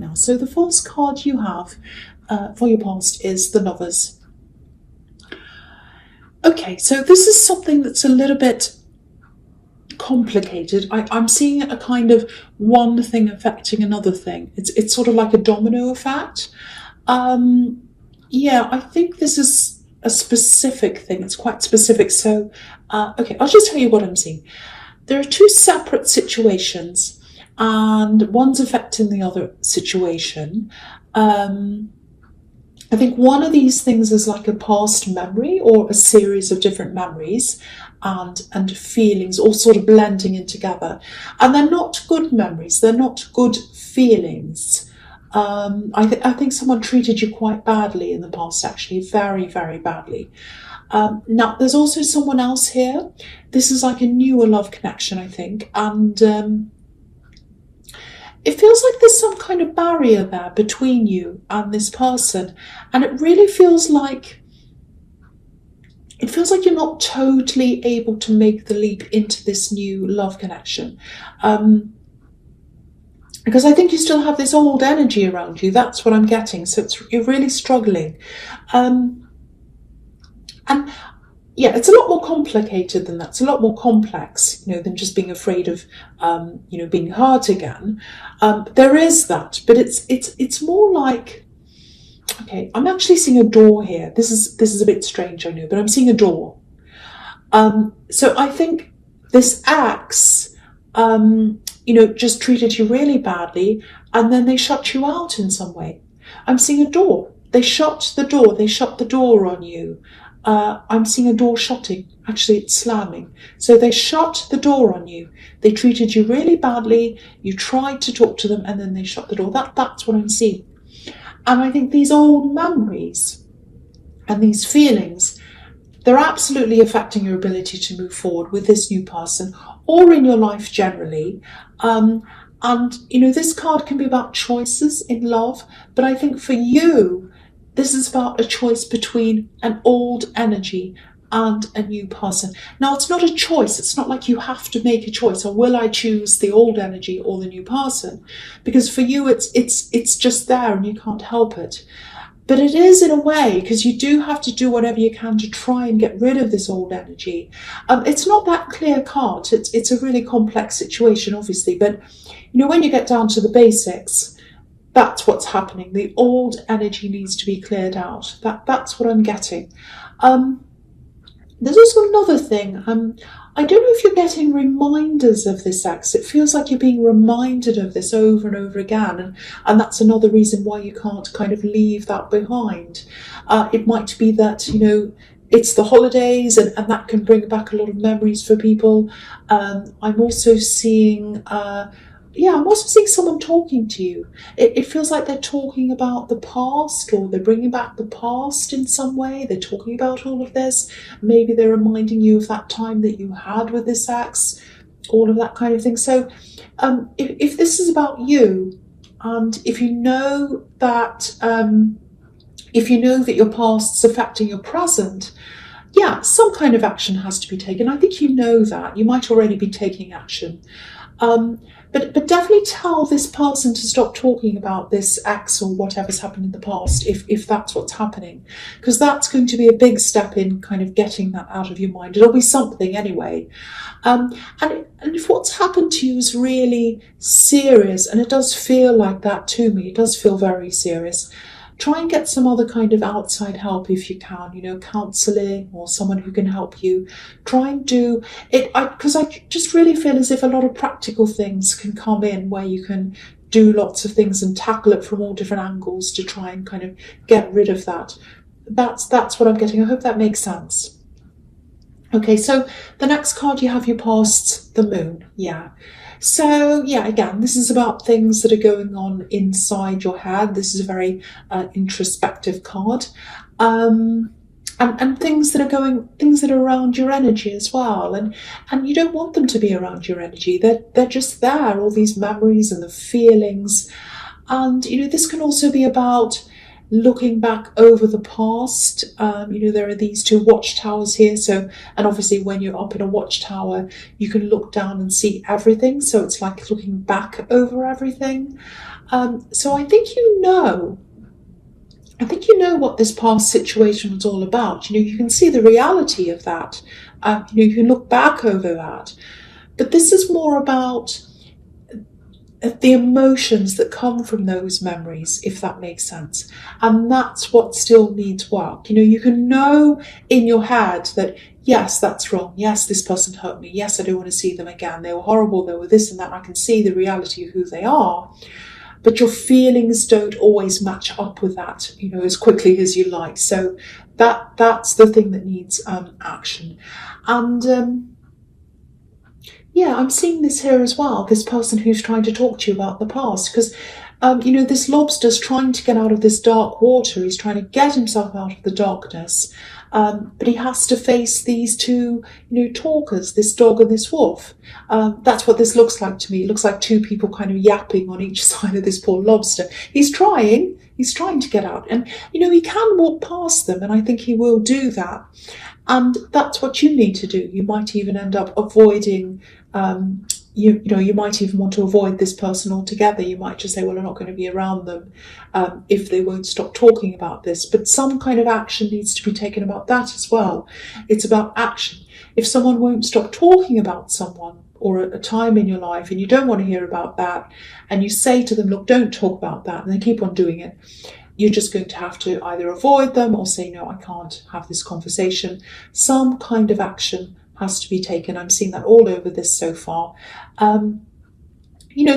now. So the false card you have for your past is the Lovers. Okay, so this is something that's a little bit complicated. I'm seeing a kind of one thing affecting another thing. It's sort of like a domino effect. Yeah, I think this is a specific thing. It's quite specific. So, okay, I'll just tell you what I'm seeing. There are two separate situations, and one's affecting the other situation. I think one of these things is like a past memory or a series of different memories and feelings all sort of blending in together. And they're not good memories. They're not good feelings. I think someone treated you quite badly in the past, actually, very, very badly. Now, there's also someone else here. This is like a newer love connection, I think. And it feels like there's some kind of barrier there between you and this person. And it really feels like you're not totally able to make the leap into this new love connection. Because I think you still have this old energy around you. That's what I'm getting. So you're really struggling. And yeah, it's a lot more complicated than that. It's a lot more complex, than just being afraid of, being hurt again. There is that, but it's more like, okay, I'm actually seeing a door here. This is a bit strange, I know, but I'm seeing a door. So I think this ex, just treated you really badly, and then they shut you out in some way. I'm seeing a door. They shut the door. They shut the door on you. I'm seeing a door shutting. Actually, it's slamming. So they shut the door on you. They treated you really badly. You tried to talk to them, and then they shut the door. That's what I'm seeing. And I think these old memories and these feelings, they're absolutely affecting your ability to move forward with this new person or in your life generally. And, this card can be about choices in love, but I think for you, this is about a choice between an old energy and a new person. Now, it's not a choice. It's not like you have to make a choice, or will I choose the old energy or the new person? Because for you, it's just there and you can't help it. But it is in a way, because you do have to do whatever you can to try and get rid of this old energy. It's not that clear cut. It's a really complex situation, obviously. But, when you get down to the basics, that's what's happening. The old energy needs to be cleared out. That's what I'm getting. There's also another thing. I don't know if you're getting reminders of this ex. It feels like you're being reminded of this over and over again. And that's another reason why you can't kind of leave that behind. It might be that, it's the holidays and that can bring back a lot of memories for people. I'm also seeing... I'm also seeing someone talking to you. It feels like they're talking about the past, or they're bringing back the past in some way. They're talking about all of this. Maybe they're reminding you of that time that you had with this ex, all of that kind of thing. So if this is about you, and if you know that your past's affecting your present, some kind of action has to be taken. I think you know that. You might already be taking action. But definitely tell this person to stop talking about this ex or whatever's happened in the past, if that's what's happening, because that's going to be a big step in kind of getting that out of your mind. It'll be something anyway. And if what's happened to you is really serious, and it does feel like that to me, it does feel very serious, try and get some other kind of outside help if you can, counselling or someone who can help you. Try and do it, because I just really feel as if a lot of practical things can come in where you can do lots of things and tackle it from all different angles to try and kind of get rid of that. That's what I'm getting. I hope that makes sense. Okay, so the next card you have your past, the Moon. So, again, this is about things that are going on inside your head. This is a very introspective card. And things that are around your energy as well. And you don't want them to be around your energy. They're just there, all these memories and the feelings. And, this can also be about looking back over the past. There are these two watchtowers here. So, and obviously when you're up in a watchtower, you can look down and see everything. So it's like looking back over everything. So I think you know what this past situation was all about. You can see the reality of that. You can look back over that. But this is more about the emotions that come from those memories, if that makes sense. And that's what still needs work. You can know in your head that, yes, that's wrong. Yes, this person hurt me. Yes, I don't want to see them again. They were horrible. They were this and that. I can see the reality of who they are. But your feelings don't always match up with that, as quickly as you like. So that's the thing that needs action. And I'm seeing this here as well, this person who's trying to talk to you about the past, because, this lobster's trying to get out of this dark water. He's trying to get himself out of the darkness, but he has to face these two, talkers, this dog and this wolf. That's what this looks like to me. It looks like two people kind of yapping on each side of this poor lobster. He's trying to get out, and, he can walk past them, and I think he will do that. And that's what you need to do. You might even end up avoiding, you might even want to avoid this person altogether. You might just say, well, I'm not going to be around them if they won't stop talking about this. But some kind of action needs to be taken about that as well. It's about action. If someone won't stop talking about someone or a time in your life and you don't want to hear about that, and you say to them, look, don't talk about that, and they keep on doing it, you're just going to have to either avoid them or say, no, I can't have this conversation. Some kind of action has to be taken. I'm seeing that all over this so far.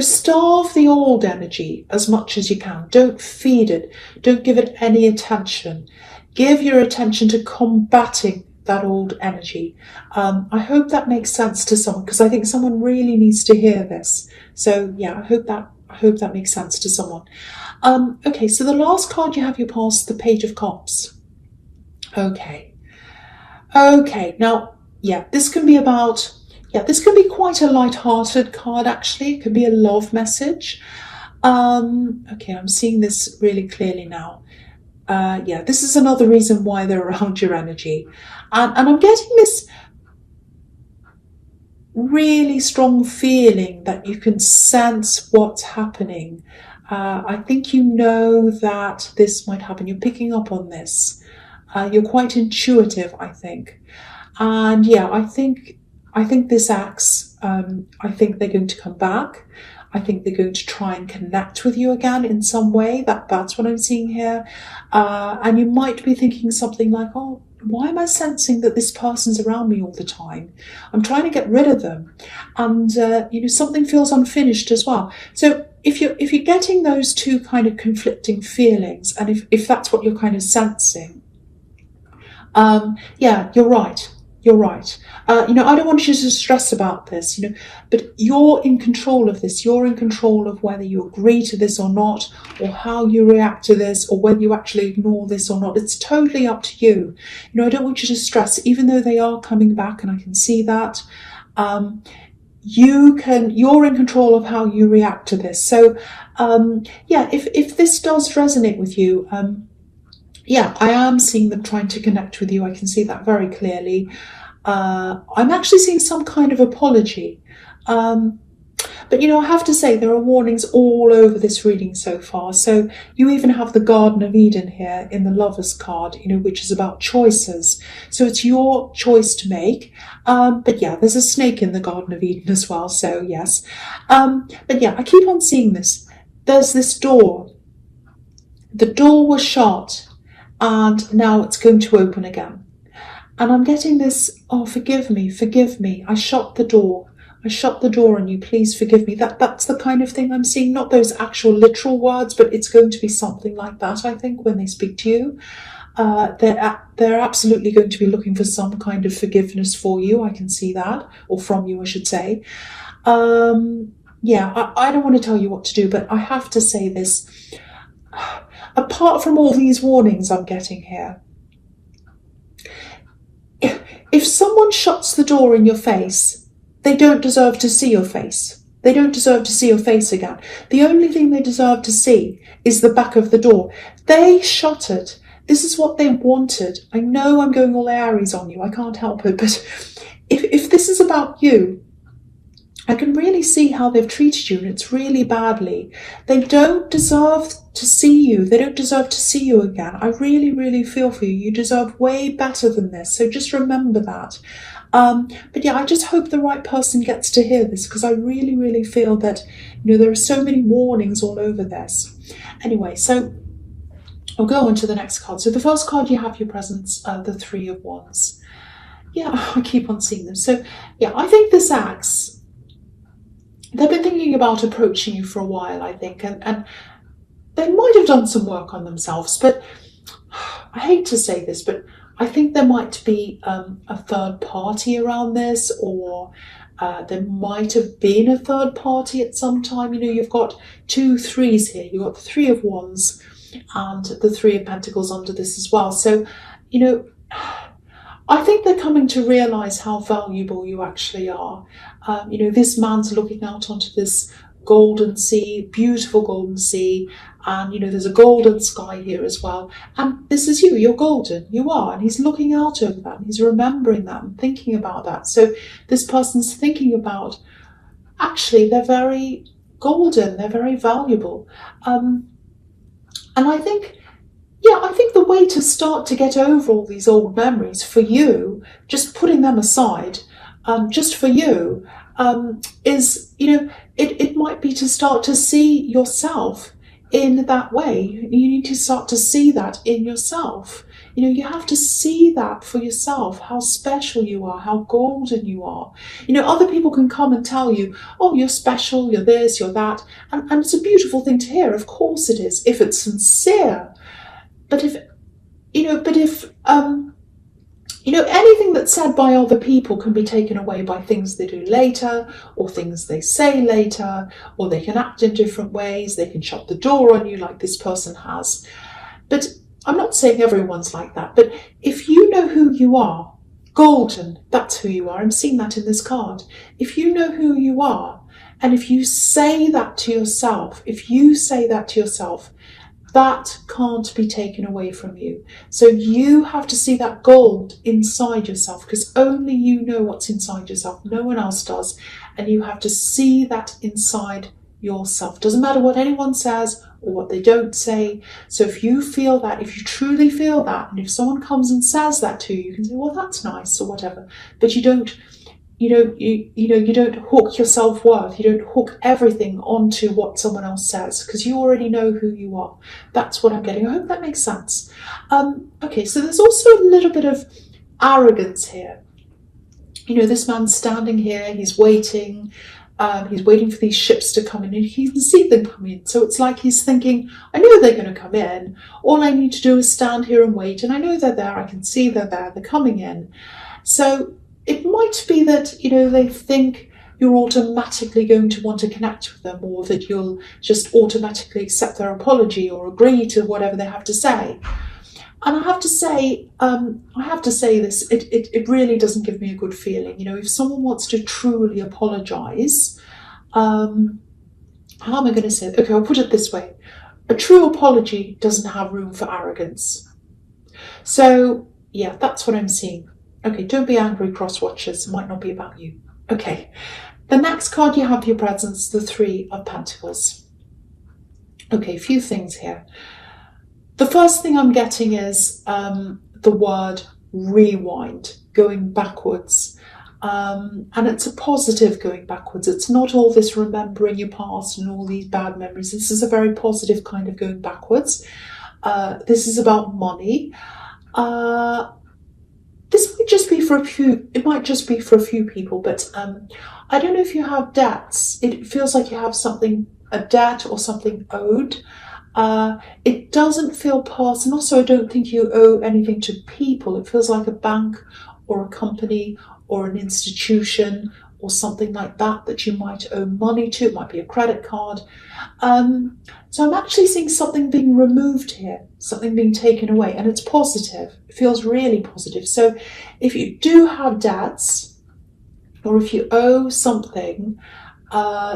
Starve the old energy as much as you can. Don't feed it. Don't give it any attention. Give your attention to combating that old energy. I hope that makes sense to someone, because I think someone really needs to hear this. So yeah, I hope that makes sense to someone. Okay, so the last card you have your past, the Page of Cups. Okay, now, this can be quite a light-hearted card, actually. It could be a love message. Okay, I'm seeing this really clearly now. This is another reason why they're around your energy. And I'm getting this really strong feeling that you can sense what's happening. I think you know that this might happen. You're picking up on this. You're quite intuitive, I think. And I think this acts. I think they're going to come back. I think they're going to try and connect with you again in some way. That's what I'm seeing here. And you might be thinking something like, oh, why am I sensing that this person's around me all the time? I'm trying to get rid of them. And, something feels unfinished as well. So if you're getting those two kind of conflicting feelings, and if that's what you're kind of sensing, you're right. You're right. I don't want you to stress about this, but you're in control of this. You're in control of whether you agree to this or not, or how you react to this, or whether you actually ignore this or not. It's totally up to you. I don't want you to stress, even though they are coming back, and I can see that. You're in control of how you react to this. So, if this does resonate with you, I am seeing them trying to connect with you. I can see that very clearly. I'm actually seeing some kind of apology. But, I have to say there are warnings all over this reading so far. So you even have the Garden of Eden here in the Lovers card, which is about choices. So it's your choice to make. But there's a snake in the Garden of Eden as well. So yes. I keep on seeing this. There's this door. The door was shut, and now it's going to open again. And I'm getting this, oh, forgive me. I shut the door on you, please forgive me. That's the kind of thing I'm seeing, not those actual literal words, but it's going to be something like that, I think, when they speak to you. They're absolutely going to be looking for some kind of forgiveness for you, I can see that, or from you, I should say. I don't want to tell you what to do, but I have to say this. Apart from all these warnings I'm getting here, if someone shuts the door in your face, they don't deserve to see your face. They don't deserve to see your face again. The only thing they deserve to see is the back of the door. They shut it. This is what they wanted. I know I'm going all Aries on you. I can't help it. But if this is about you, I can really see how they've treated you, and it's really badly. They don't deserve to see you. They don't deserve to see you again. I really, really feel for you. You deserve way better than this. So just remember that. But yeah, I just hope the right person gets to hear this, because I really, really feel that, there are so many warnings all over this. Anyway, so I'll go on to the next card. So the first card you have your presence, the Three of Wands. Yeah, I keep on seeing them. So yeah, I think this axe, they've been thinking about approaching you for a while, I think, and they might have done some work on themselves, but I hate to say this, but I think there might be a third party around this, or there might have been a third party at some time. You've got 2 threes here. You've got the Three of Wands and the Three of Pentacles under this as well. So, I think they're coming to realise how valuable you actually are. This man's looking out onto this golden sea, beautiful golden sea, and there's a golden sky here as well. And this is you, you're golden, you are, and he's looking out over that, and he's remembering that and thinking about that. So this person's thinking about, actually, they're very golden, they're very valuable. And I think the way to start to get over all these old memories for you, just putting them aside, just for you, is, it might be to start to see yourself in that way. You need to start to see that in yourself. You have to see that for yourself, how special you are, how golden you are. Other people can come and tell you, oh, you're special, you're this, you're that. And it's a beautiful thing to hear. Of course it is, if it's sincere. But if anything that's said by other people can be taken away by things they do later, or things they say later, or they can act in different ways. They can shut the door on you like this person has. But I'm not saying everyone's like that. But if you know who you are, golden, that's who you are. I'm seeing that in this card. If you know who you are, and if you say that to yourself, that can't be taken away from you. So you have to see that gold inside yourself, because only you know what's inside yourself. No one else does. And you have to see that inside yourself. Doesn't matter what anyone says or what they don't say. So if you feel that, if you truly feel that, and if someone comes and says that to you, you can say, well, that's nice or whatever. But you don't hook your self-worth. You don't hook everything onto what someone else says, because you already know who you are. That's what I'm getting. I hope that makes sense. Okay, so there's also a little bit of arrogance here. This man's standing here, he's waiting for these ships to come in, and he can see them come in. So it's like he's thinking, I know they're going to come in. All I need to do is stand here and wait, and I know they're there. I can see they're there. They're coming in. So it might be that, they think you're automatically going to want to connect with them, or that you'll just automatically accept their apology or agree to whatever they have to say. And I have to say this, it really doesn't give me a good feeling. If someone wants to truly apologise, how am I going to say it? Okay, I'll put it this way. A true apology doesn't have room for arrogance. So, yeah, that's what I'm seeing. Okay, don't be angry, cross-watchers. It might not be about you. Okay, the next card you have for your presence, the Three of Pentacles. Okay, a few things here. The first thing I'm getting is the word rewind, going backwards. And it's a positive going backwards. It's not all this remembering your past and all these bad memories. This is a very positive kind of going backwards. This is about money. This might just be for a few. It might just be for a few people, but I don't know if you have debts. It feels like you have a debt or something owed. It doesn't feel personal, so I don't think you owe anything to people. It feels like a bank or a company or an institution or something like that you might owe money to. It might be a credit card. So I'm actually seeing something being removed here, something being taken away, and it's positive. It feels really positive. So if you do have debts, or if you owe something,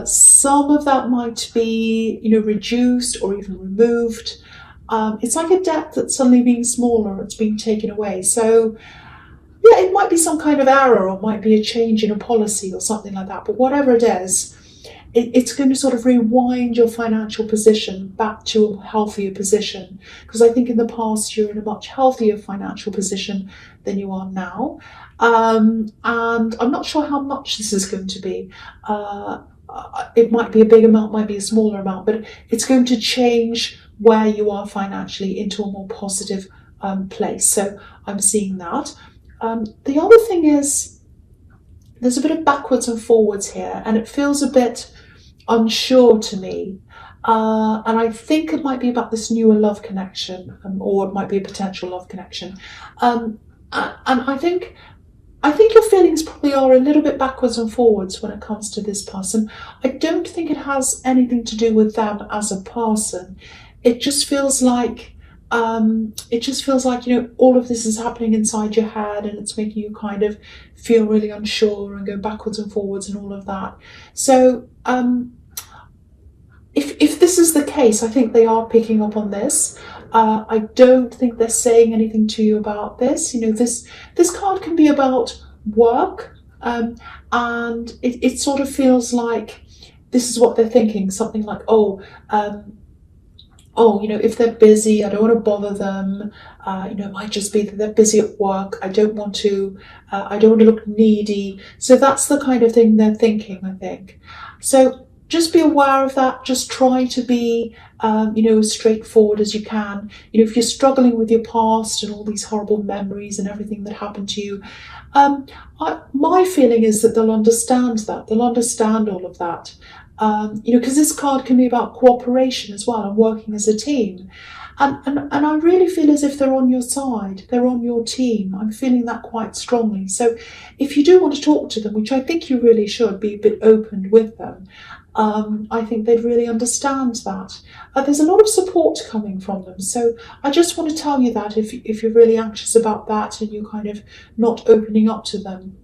Some of that might be, reduced or even removed. It's like a debt that's suddenly being smaller, it's being taken away. So, yeah, it might be some kind of error or it might be a change in a policy or something like that. But whatever it is, it's going to sort of rewind your financial position back to a healthier position. Because I think in the past you're in a much healthier financial position than you are now. And I'm not sure how much this is going to be. It might be a big amount, might be a smaller amount, but it's going to change where you are financially into a more positive place. So I'm seeing that. The other thing is there's a bit of backwards and forwards here, and it feels a bit unsure to me. And I think it might be about this newer love connection, or it might be a potential love connection. And I think your feelings probably are a little bit backwards and forwards when it comes to this person. I don't think it has anything to do with them as a person. It just feels like all of this is happening inside your head, and it's making you kind of feel really unsure and go backwards and forwards and all of that. So if this is the case, I think they are picking up on this. I don't think they're saying anything to you about this. This card can be about work, and it sort of feels like this is what they're thinking. Something like, if they're busy, I don't want to bother them. It might just be that they're busy at work. I don't want to look needy. So that's the kind of thing they're thinking, I think. So just be aware of that. Just try to be, as straightforward as you can. If you're struggling with your past and all these horrible memories and everything that happened to you, my feeling is that they'll understand that. They'll understand all of that. Because this card can be about cooperation as well and working as a team. And I really feel as if they're on your side, they're on your team. I'm feeling that quite strongly. So if you do want to talk to them, which I think you really should, be a bit open with them, I think they'd really understand that. There's a lot of support coming from them. So I just want to tell you that if you're really anxious about that and you're kind of not opening up to them,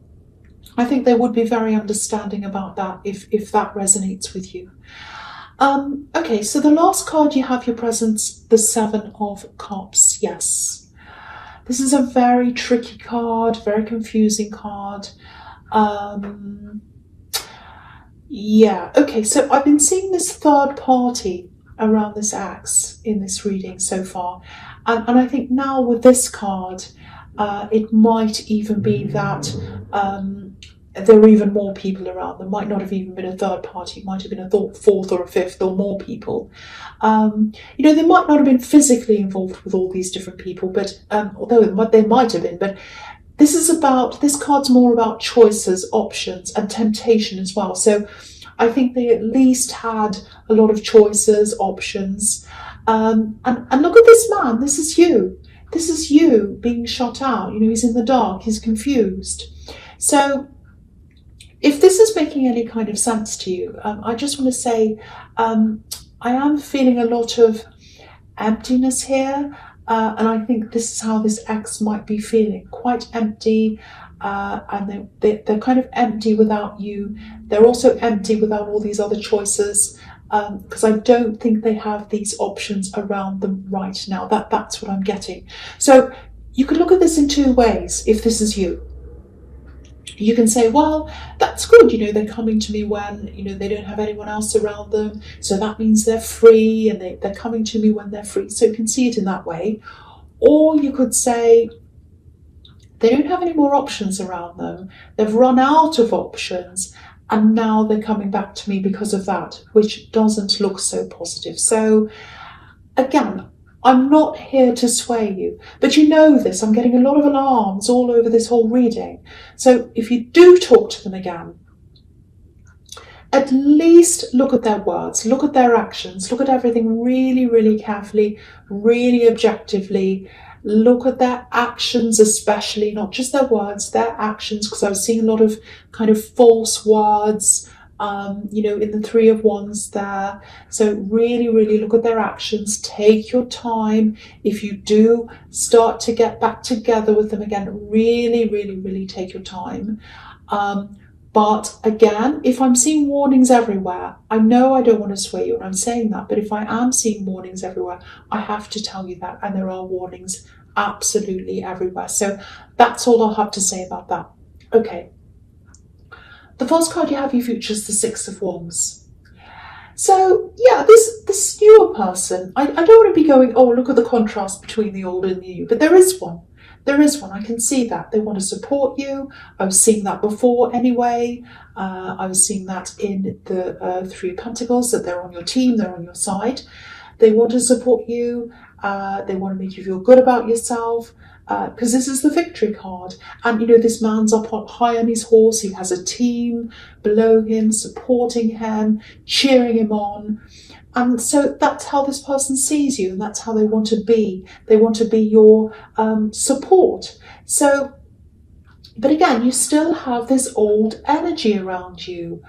I think they would be very understanding about that if that resonates with you. Okay, so the last card you have your presence, the Seven of Cups. Yes. This is a very tricky card, very confusing card. Yeah, okay, so I've been seeing this third party around this axe in this reading so far. And I think now with this card, it might even be that there are even more people around. There might not have even been a third party. It might have been a fourth or a fifth or more people. They might not have been physically involved with all these different people, but although they might have been. But this card's more about choices, options, and temptation as well. So I think they at least had a lot of choices, options. And look at this man. This is you. This is you being shut out. He's in the dark. He's confused. So if this is making any kind of sense to you, I just want to say I am feeling a lot of emptiness here, and I think this is how this ex might be feeling, quite empty, and they're kind of empty without you. They're also empty without all these other choices, because I don't think they have these options around them right now. That's what I'm getting. So you could look at this in two ways if this is you. You can say, well, that's good, they're coming to me when, they don't have anyone else around them. So that means they're free, and they're coming to me when they're free. So you can see it in that way. Or you could say, they don't have any more options around them. They've run out of options, and now they're coming back to me because of that, which doesn't look so positive. So again, I'm not here to sway you, but you know this. I'm getting a lot of alarms all over this whole reading. So if you do talk to them again, at least look at their words, look at their actions, look at everything really, really carefully, really objectively. Look at their actions especially, not just their words, their actions, because I was seeing a lot of kind of false words, in the Three of Wands there. So really, really look at their actions. Take your time. If you do start to get back together with them again, really, really, really take your time. But again, if I'm seeing warnings everywhere, I know I don't want to sway you when I'm saying that, but if I am seeing warnings everywhere, I have to tell you that. And there are warnings absolutely everywhere. So that's all I'll have to say about that. Okay. The first card you have, you features the Six of Wands. So yeah, this newer person, I don't want to be going, oh, look at the contrast between the old and the new, but there is one. There is one. I can see that. They want to support you. I was seeing that before anyway. I was seeing that in the Three of Pentacles, that they're on your team, they're on your side. They want to support you. They want to make you feel good about yourself. Because this is the Victory card. And, this man's up high on his horse. He has a team below him, supporting him, cheering him on. And so that's how this person sees you, and that's how they want to be. They want to be your support. So, but again, you still have this old energy around you.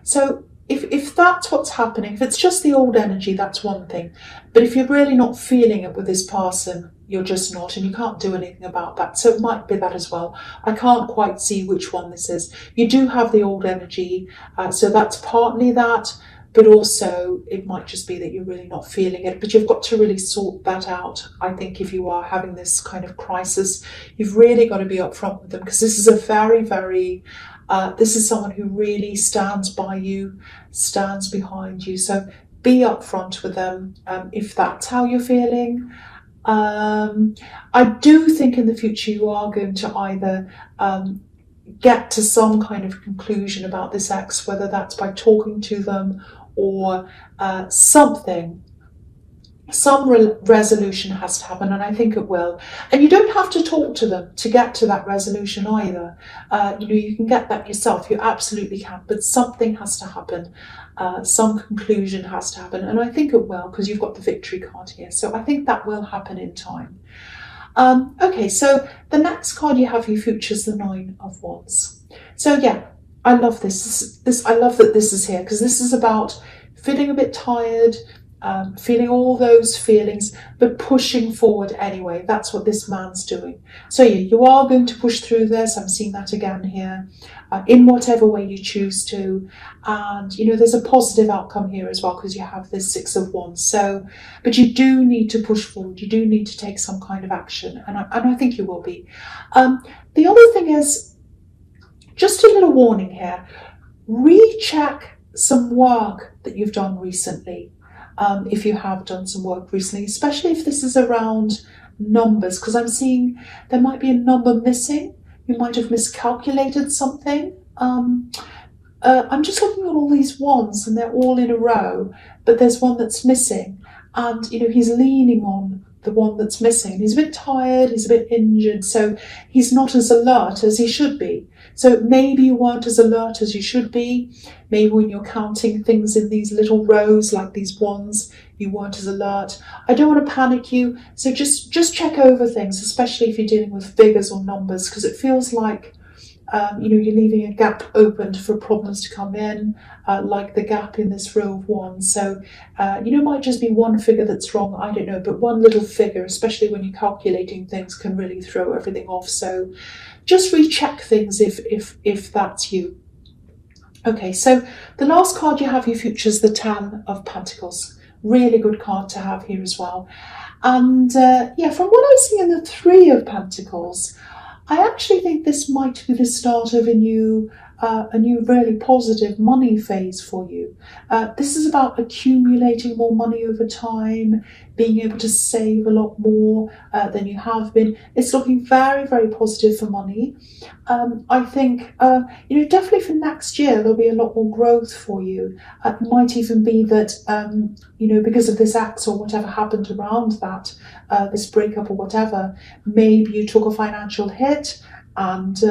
So if that's what's happening, if it's just the old energy, that's one thing. But if you're really not feeling it with this person, you're just not, and you can't do anything about that. So it might be that as well. I can't quite see which one this is. You do have the old energy, so that's partly that. But also it might just be that you're really not feeling it, but you've got to really sort that out. I think if you are having this kind of crisis, you've really got to be upfront with them, because this is a very, very, this is someone who really stands by you, stands behind you. So be upfront with them if that's how you're feeling. I do think in the future you are going to either get to some kind of conclusion about this ex, whether that's by talking to them or something. Some resolution has to happen, and I think it will. And you don't have to talk to them to get to that resolution either. You can get that yourself. You absolutely can. But something has to happen. Some conclusion has to happen. And I think it will, because you've got the Victory card here. So I think that will happen in time. Okay, so the next card you have, you features the Nine of Wands. So yeah, I love this. I love that this is here, because this is about feeling a bit tired, feeling all those feelings, but pushing forward anyway. That's what this man's doing. So yeah, you are going to push through this. I'm seeing that again here, in whatever way you choose to. And there's a positive outcome here as well, because you have this Six of Wands. So, but you do need to push forward. You do need to take some kind of action, and I think you will be. The other thing is, just a little warning here, recheck some work that you've done recently. If you have done some work recently, especially if this is around numbers, because I'm seeing there might be a number missing. You might have miscalculated something. I'm just looking at all these wands, and they're all in a row, but there's one that's missing, and he's leaning on the one that's missing. He's a bit tired, he's a bit injured, so he's not as alert as he should be. So maybe you weren't as alert as you should be. Maybe when you're counting things in these little rows, like these wands, you weren't as alert. I don't want to panic you, so just check over things, especially if you're dealing with figures or numbers, because it feels like you're leaving a gap open for problems to come in, like the gap in this row of wands. So, it might just be one figure that's wrong, I don't know, but one little figure, especially when you're calculating things, can really throw everything off. So just recheck things if that's you. Okay, so the last card you have, you features the Ten of Pentacles. Really good card to have here as well. And from what I see in the Three of Pentacles, I actually think this might be the start of a new really positive money phase for you. This is about accumulating more money over time, being able to save a lot more than you have been. It's looking very, very positive for money. I think, definitely for next year, there'll be a lot more growth for you. It might even be that, because of this axe or whatever happened around that, this breakup or whatever, maybe you took a financial hit, and